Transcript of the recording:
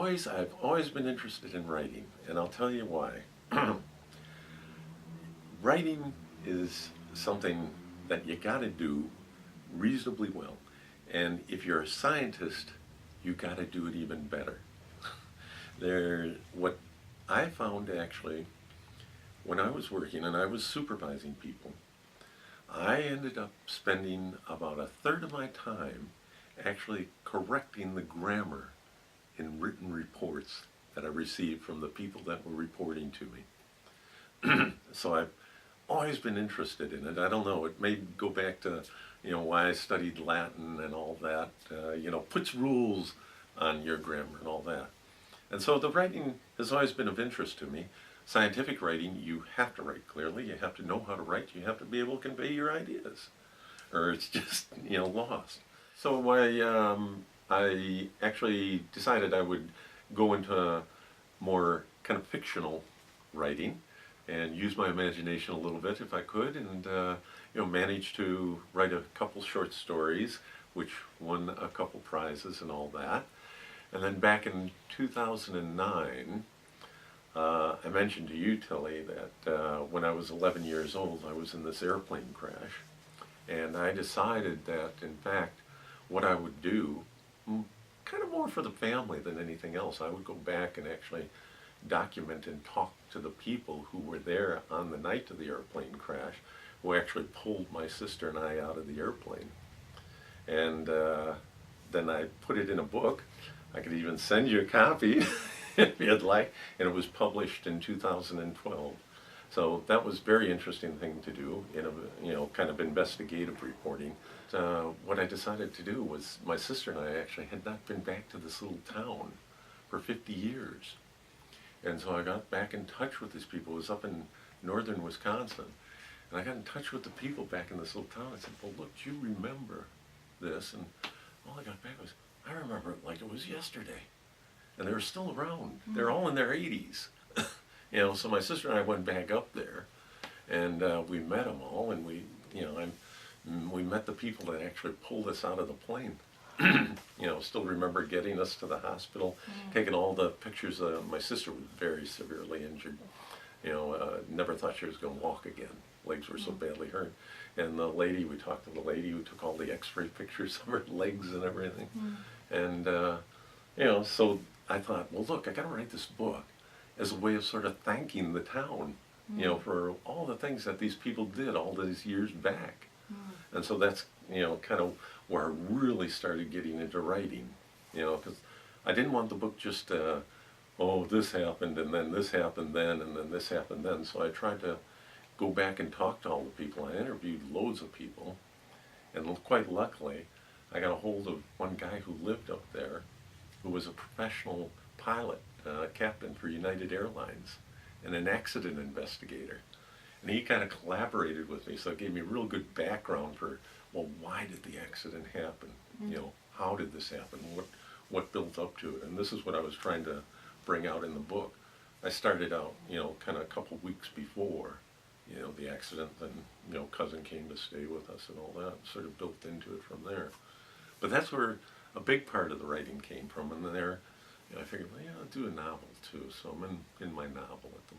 I've always been interested in writing, and I'll tell you why. Writing is something that you got to do reasonably well, and if you're a scientist, you got to do it even better. What I found actually, when I was working and I was supervising people, I ended up spending about a third of my time actually correcting the grammar in written reports that I received from the people that were reporting to me. So I've always been interested in it. I don't know, it may go back to, why I studied Latin and all that, puts rules on your grammar and all that. And so the writing has always been of interest to me. Scientific writing, you have to write clearly, you have to know how to write, you have to be able to convey your ideas, or it's just, lost. So I actually decided I would go into more kind of fictional writing and use my imagination a little bit if I could, and managed to write a couple short stories, which won a couple prizes and all that. And then back in 2009, I mentioned to you, Tilly, that when I was 11 years old, I was in this airplane crash, and I decided that, in fact, what I would do, kind of more for the family than anything else, I would go back and actually document and talk to the people who were there on the night of the airplane crash, who actually pulled my sister and I out of the airplane. And then I put it in a book. I could even send you a copy if you'd like, and it was published in 2012. So that was a very interesting thing to do in a, kind of investigative reporting. What I decided to do was, my sister and I actually had not been back to this little town for 50 years. And so I got back in touch with these people. It was up in northern Wisconsin. And I got in touch with the people back in this little town. I said, well, look, do you remember this? And all I got back was, I remember it like it was yesterday. And they were still around. They're all in their 80s. So my sister and I went back up there, and we met them all, and we met the people that actually pulled us out of the plane. Still remember getting us to the hospital, taking all the pictures. My sister was very severely injured. Never thought she was going to walk again. Legs were so badly hurt. And we talked to the lady who took all the x-ray pictures of her legs and everything. And, so I thought, well, look, I got to write this book as a way of sort of thanking the town, for all the things that these people did all these years back. And so that's, kind of where I really started getting into writing, because I didn't want the book just, this happened, and then this happened then, and then this happened then. So I tried to go back and talk to all the people. I interviewed loads of people, and quite luckily, I got a hold of one guy who lived up there, who was a professional pilot, captain for United Airlines, and an accident investigator. And he kind of collaborated with me, so it gave me a real good background for, well, why did the accident happen? How did this happen? What built up to it? And this is what I was trying to bring out in the book. I started out, kind of a couple weeks before, the accident, then, cousin came to stay with us and all that, sort of built into it from there. But that's where a big part of the writing came from, and then there, I figured, well, I'll do a novel too, so I'm in my novel at the